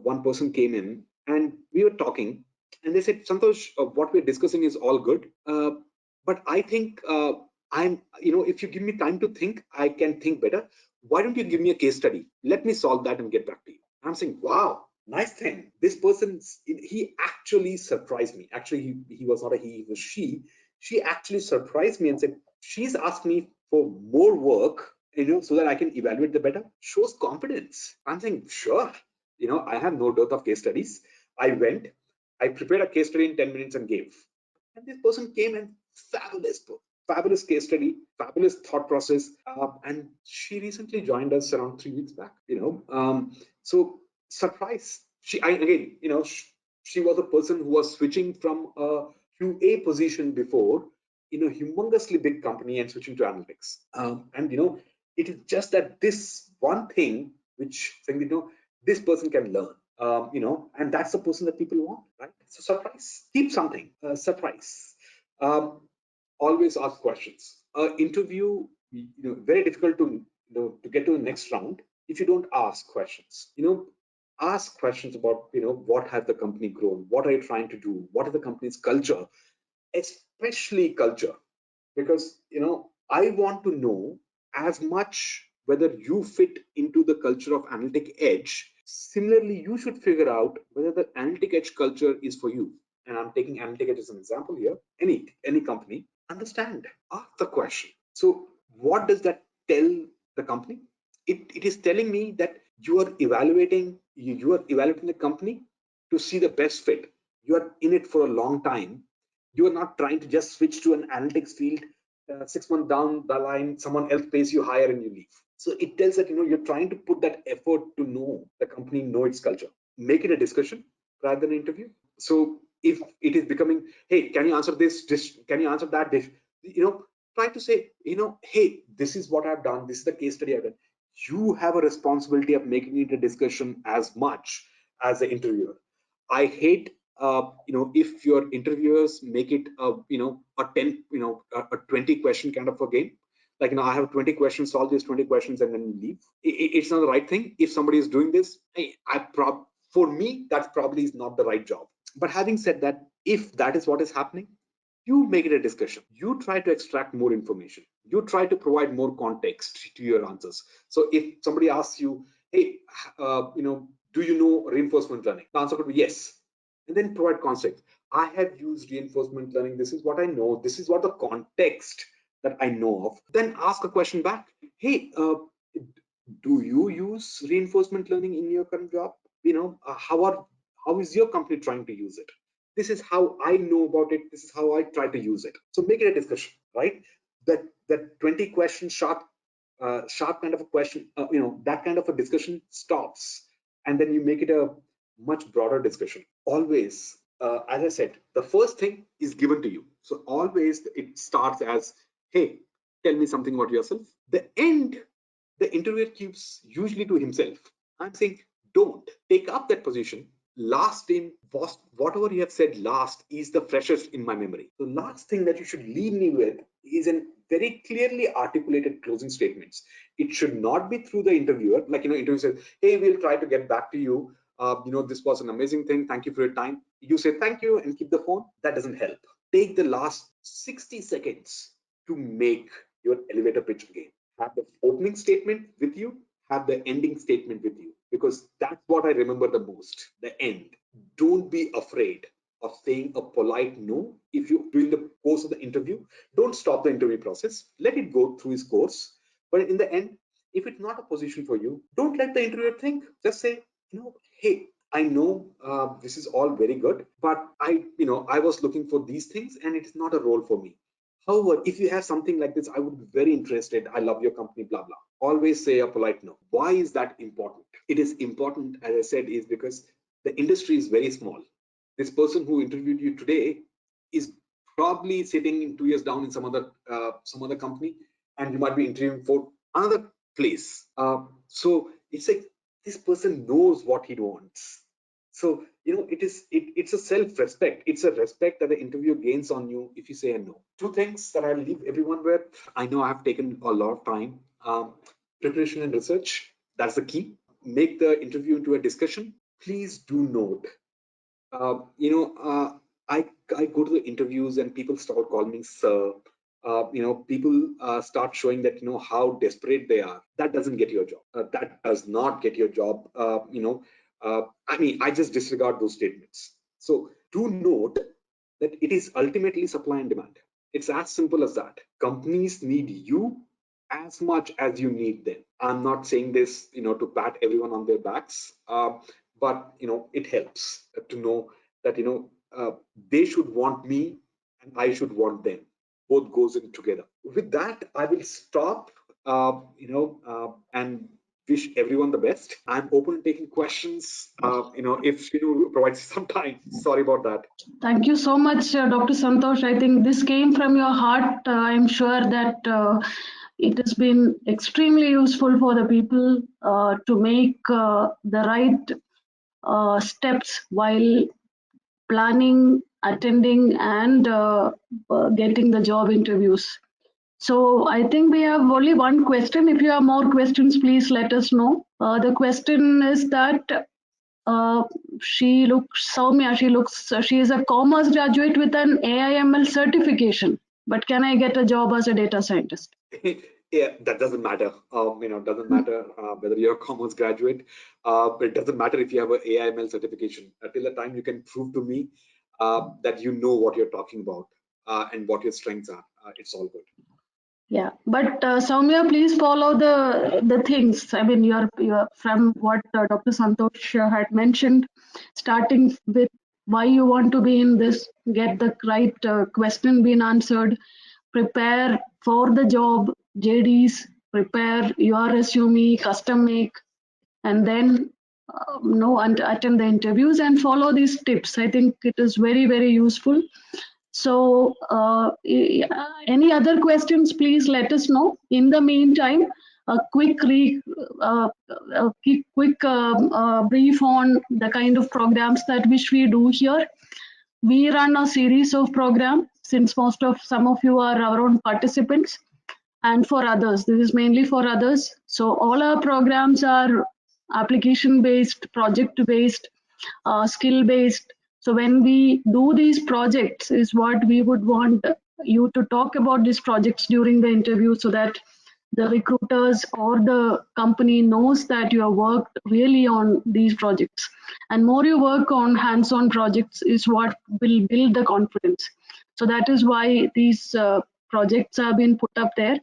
one person came in and we were talking, and they said, Santosh, what we're discussing is all good, but I think if you give me time to think, I can think better. Why don't you give me a case study? Let me solve that and get back to you. I'm saying, wow, nice thing. This person, he actually surprised me. Actually, he was not a he was she. She actually surprised me and said, she's asked me for more work, so that I can evaluate the better. Shows confidence. I'm saying, sure, I have no dearth of case studies. I went, I prepared a case study in 10 minutes and gave. And this person came and fabulous case study, fabulous thought process. And she recently joined us around 3 weeks back, so surprise. She was a person who was switching from a QA position before in a humongously big company and switching to analytics. And it is just that this one thing which saying, this person can learn. And that's the person that people want, right? So surprise, keep something, surprise. Always ask questions. Interview, very difficult to get to the next round if you don't ask questions. Ask questions about, what has the company grown? What are you trying to do? What is the company's culture? Especially culture, because, I want to know as much whether you fit into the culture of Analytic Edge. Similarly, you should figure out whether the Analytic Edge culture is for you. And I'm taking Analytic Edge as an example here. Any company, understand, ask the question. So what does that tell the company? It is telling me that you are evaluating the company to see the best fit. You are in it for a long time. You are not trying to just switch to an analytics field. 6 months down the line, someone else pays you higher and you leave. So it tells that, you're trying to put that effort to know the company, know its culture. Make it a discussion rather than an interview. So if it is becoming, hey, can you answer this? Can you answer that? Try to say, hey, this is what I've done. This is the case study I've done. You have a responsibility of making it a discussion as much as the interviewer. I hate, if your interviewers make it a 10, a 20 question kind of a game. Like, I have 20 questions, solve these 20 questions and then leave. It's not the right thing. If somebody is doing this, for me, that probably is not the right job. But having said that, if that is what is happening, you make it a discussion. You try to extract more information. You try to provide more context to your answers. So if somebody asks you, hey, do you know reinforcement learning? The answer could be yes. And then provide context. I have used reinforcement learning. This is what I know. This is what the context that I know of. Then ask a question back. Hey, do you use reinforcement learning in your current job? How is your company trying to use it? This is how I know about it. This is how I try to use it. So make it a discussion, right? That 20 question sharp kind of a question, that kind of a discussion stops, and then you make it a much broader discussion. Always, as I said, the first thing is given to you. So always it starts as, hey, tell me something about yourself. The end, the interviewer keeps usually to himself. I'm saying, don't take up that position. Last in, whatever you have said last is the freshest in my memory. The last thing that you should leave me with is a very clearly articulated closing statements. It should not be through the interviewer. Like, interviewer says, hey, we'll try to get back to you. This was an amazing thing. Thank you for your time. You say thank you and keep the phone. That doesn't help. Take the last 60 seconds to make your elevator pitch again. Have the opening statement with you, have the ending statement with you, because that's what I remember the most, the end. Don't be afraid of saying a polite no. If you, during the course of the interview, don't stop the interview process. Let it go through its course. But in the end, if it's not a position for you, don't let the interviewer think. Just say, hey, I know this is all very good, but I was looking for these things and it's not a role for me. However, if you have something like this, I would be very interested. I love your company, blah, blah. Always say a polite no. Why is that important? It is important, as I said, is because the industry is very small. This person who interviewed you today is probably sitting in 2 years down in some other company, and you might be interviewing for another place. So it's like this person knows what he wants. So it's a self-respect. It's a respect that the interviewer gains on you if you say a no. Two things that I'll leave everyone with. I know I have taken a lot of time. Preparation and research, that's the key. Make the interview into a discussion. Please do note, I go to the interviews and people start calling me sir. People start showing that how desperate they are. That doesn't get your job. That does not get your job. I just disregard those statements. So do note that it is ultimately supply and demand. It's as simple as that. Companies need you as much as you need them. I'm not saying this, to pat everyone on their backs, but it helps to know that they should want me and I should want them. Both goes in together. With that, I will stop. And wish everyone the best. I'm open to taking questions. If Shinu provides some time. Sorry about that. Thank you so much, Dr. Santosh. I think this came from your heart. I'm sure that It has been extremely useful for the people to make the right steps while planning, attending, and getting the job interviews. So I think we have only one question. If you have more questions, please let us know. The question is that Soumya, she is a commerce graduate with an AIML certification. But can I get a job as a data scientist? Yeah, that doesn't matter. Doesn't matter whether you're a commerce graduate. It doesn't matter if you have an AIML certification. Till the time you can prove to me that you know what you're talking about and what your strengths are, it's all good. Yeah, but Soumya, please follow the things. I mean, you're from what Dr. Santosh had mentioned, starting with why you want to be in this, get the right question being answered, prepare for the job, JDs, prepare your resume, custom make, and then attend the interviews and follow these tips. I think it is very, very useful. So, any other questions, please let us know. In the meantime, a quick brief on the kind of programs that which we do here. We run a series of programs since some of you are our own participants, and for others, this is mainly for others. So all our programs are application based, project based, skill based. So when we do these projects is what we would want you to talk about these projects during the interview, so that the recruiters or the company knows that you have worked really on these projects. And more you work on hands-on projects is what will build the confidence. So that is why these projects have been put up there.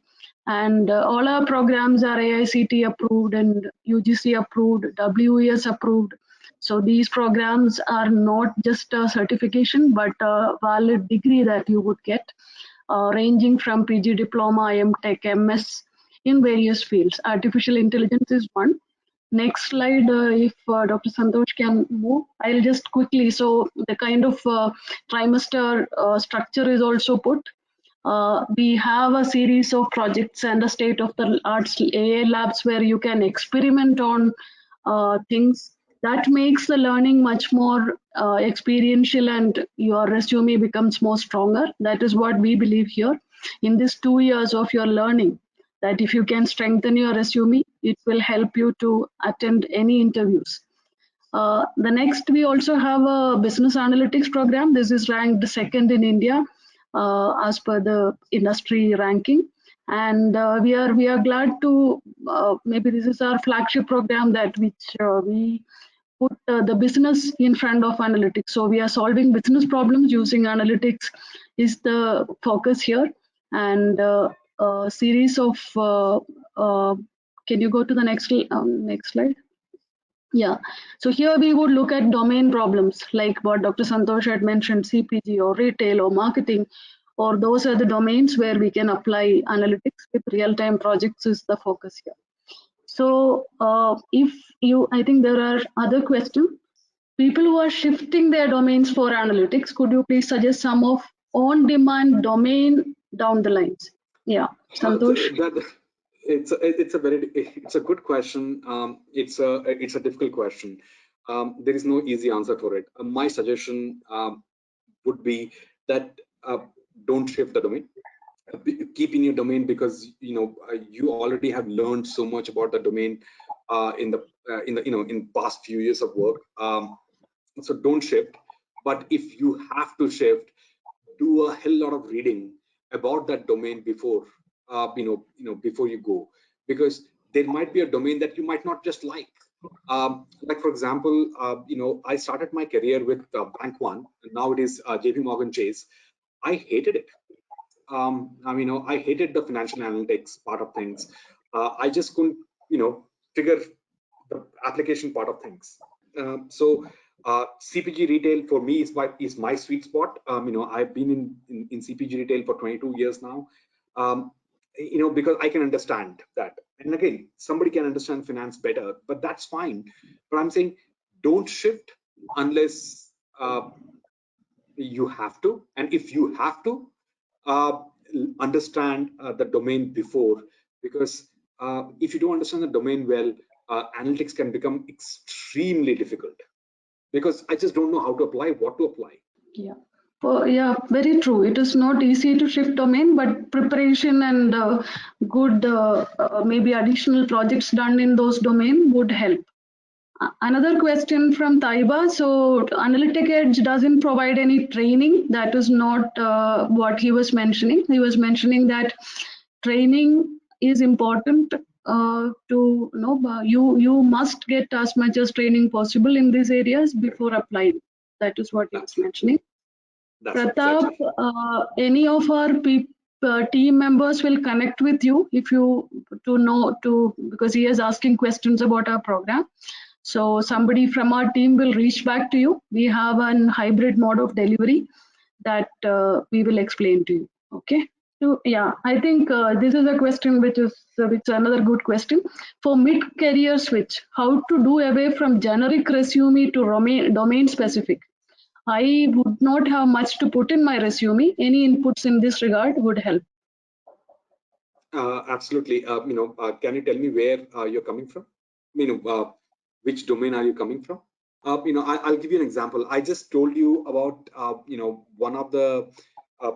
And all our programs are AICTE approved and UGC approved, WES approved. So these programs are not just a certification, but a valid degree that you would get, ranging from PG diploma, MTech, MS in various fields. Artificial intelligence is one. Next slide, if Dr. Santosh can move. I'll just quickly, so the kind of trimester structure is also put. We have a series of projects and a state of the arts AI labs where you can experiment on things that makes the learning much more experiential, and your resume becomes more stronger. That is what we believe here. In these 2 years of your learning, that if you can strengthen your resume, it will help you to attend any interviews. The next, we also have a business analytics program. This is ranked second in India as per the industry ranking. And we are glad to, maybe this is our flagship program that which we put the business in front of analytics. So we are solving business problems using analytics is the focus here. And a series of, can you go to the next slide? Yeah, so here we would look at domain problems like what Dr. Santosh had mentioned, CPG or retail or marketing, or those are the domains where we can apply analytics with real-time projects is the focus here. So I think there are other questions. People who are shifting their domains for analytics, could you please suggest some of on-demand domain down the lines? Yeah, Santosh. It's a good question. It's a difficult question. There is no easy answer for it. My suggestion would be that don't shift the domain. Keep in your domain, because you already have learned so much about the domain in past few years of work. So don't shift. But if you have to shift, do a hell lot of reading about that domain before before you go, because there might be a domain that you might not just like. Like for example, I started my career with Bank One, and now it is JP Morgan Chase. I hated it. I hated the financial analytics part of things. I just couldn't, figure the application part of things. So CPG retail for me is my sweet spot. I've been in CPG retail for 22 years now. Because I can understand that. And again, somebody can understand finance better, but that's fine. But I'm saying don't shift unless you have to. And if you have to, understand the domain before, because if you don't understand the domain well, analytics can become extremely difficult because I just don't know how to apply, what to apply. Yeah. Yeah, very true. It is not easy to shift domain, but preparation and good maybe additional projects done in those domain would help. Another question from Taiba. So Analytic Edge doesn't provide any training. That is not what he was mentioning. He was mentioning that training is important to know. You must get as much as training possible in these areas before applying. That is what he was mentioning. Pratap, Exactly. any of our team members will connect with you if you because he is asking questions about our program. So somebody from our team will reach back to you. We have an hybrid mode of delivery that we will explain to you. Okay. So yeah, I think this is a question which is another good question. For mid-career switch, how to do away from generic resume to domain specific? I would not have much to put in my resume. Any inputs in this regard would help. Absolutely. Can you tell me where you're coming from? Which domain are you coming from? I'll give you an example. I just told you about, one of the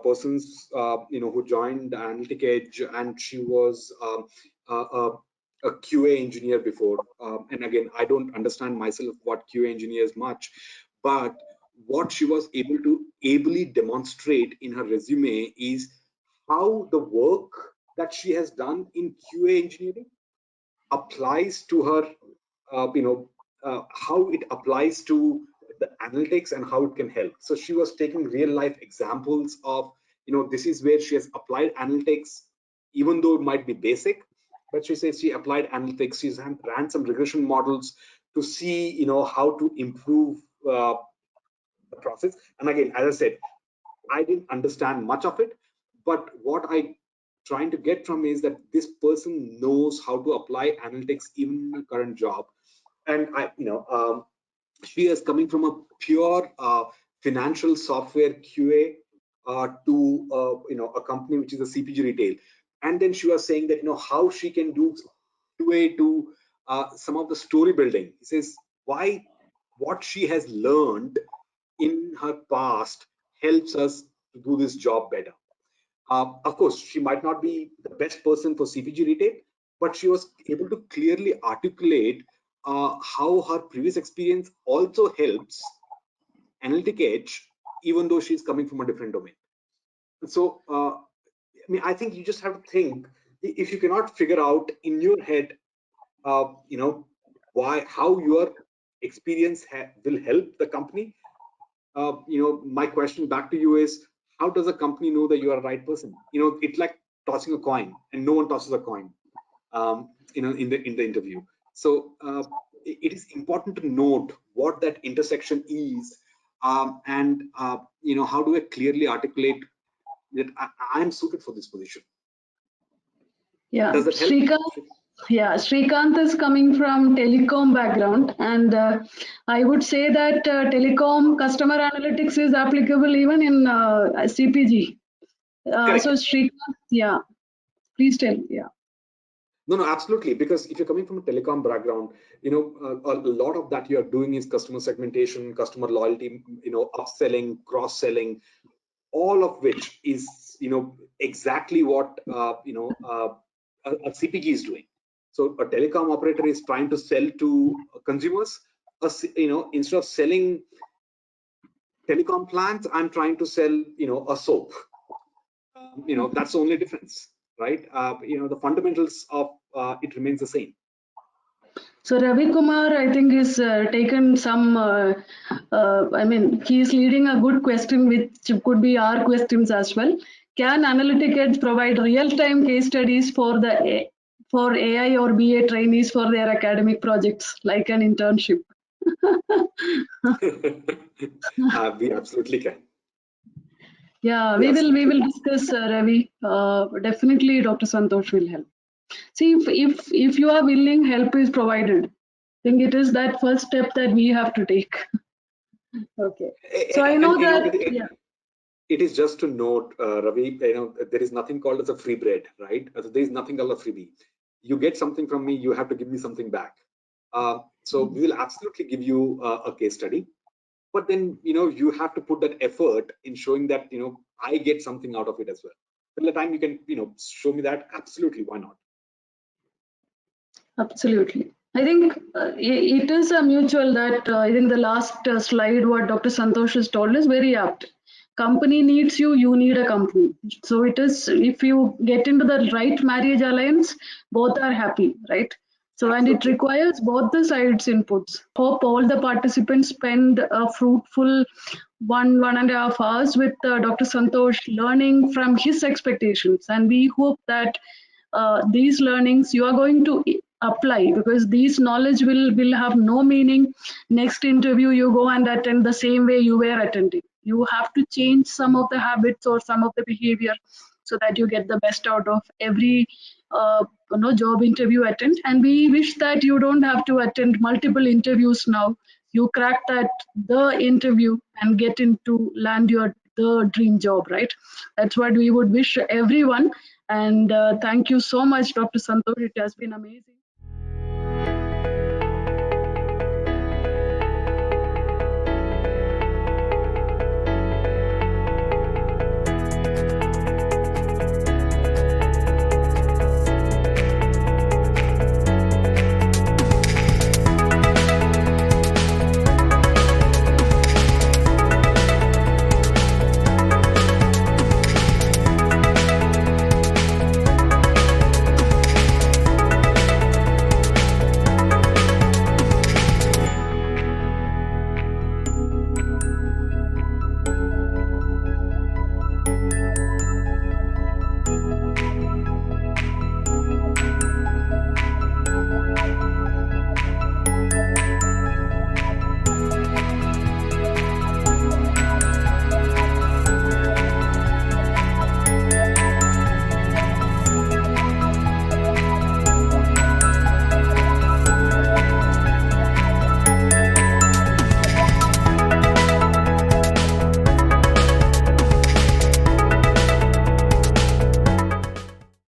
persons, who joined Analytic Edge, and she was a QA engineer before. And again, I don't understand myself what QA engineers much, but what she was able to ably demonstrate in her resume is how the work that she has done in QA engineering applies to her, how it applies to the analytics and how it can help. So she was taking real life examples of, this is where she has applied analytics, even though it might be basic, but she says she applied analytics. She's ran some regression models to see, how to improve the process. And again, as I said, I didn't understand much of it, but what I trying to get from is that this person knows how to apply analytics even in the current job. And she is coming from a pure financial software QA to a company which is a CPG retail. And then she was saying that how she can do QA to some of the story building. He says what she has learned in her past helps us to do this job better. Of course, she might not be the best person for CPG retail, but she was able to clearly articulate how her previous experience also helps Analytic Edge, even though she's coming from a different domain. So, I think you just have to think, if you cannot figure out in your head, how your experience will help the company, my question back to you is, how does a company know that you are the right person? It's like tossing a coin, and no one tosses a coin, in the interview. So it is important to note what that intersection is, and how do I clearly articulate that I am suited for this position? Yeah, Does that help? Srikanth is coming from telecom background, and I would say that telecom customer analytics is applicable even in CPG. So Srikanth, please tell. No, absolutely. Because if you're coming from a telecom background, a lot of that you're doing is customer segmentation, customer loyalty, upselling, cross-selling, all of which is, exactly what, a CPG is doing. So a telecom operator is trying to sell to consumers, instead of selling telecom plans, I'm trying to sell, a soap. That's the only difference, right? The fundamentals of it remains the same. So Ravi Kumar, I think, is taken some. He is leading a good question, which could be our questions as well. Can Analytic Edge provide real-time case studies for AI or BA trainees for their academic projects, like an internship? We absolutely can. Yeah, we will discuss, Ravi. Definitely, Dr. Santosh will help. See, if you are willing, help is provided. I think it is that first step that we have to take. Okay. So I know that. it is just to note, Ravi, there is nothing called as a free bread, right? There is nothing called a freebie. You get something from me, you have to give me something back. So we will absolutely give you a case study, but then you have to put that effort in showing that I get something out of it as well. Till the time you can show me that, absolutely, why not? Absolutely. I think it is a mutual that I think the last slide what Dr. Santosh has told is very apt. Company needs you, you need a company. So it is, if you get into the right marriage alliance, both are happy, right? So, and it requires both the sides inputs. Hope all the participants spend a fruitful 1.5 hours with Dr. Santosh learning from his expectations. And we hope that these learnings you are going to apply, because these knowledge will have no meaning next interview you go and attend the same way you were attending. You have to change some of the habits or some of the behavior so that you get the best out of every job interview attend. And we wish that you don't have to attend multiple interviews now. You crack that the interview and get into land your the dream job, right? That's what we would wish everyone. And thank you so much, Dr. Santosh. It has been amazing.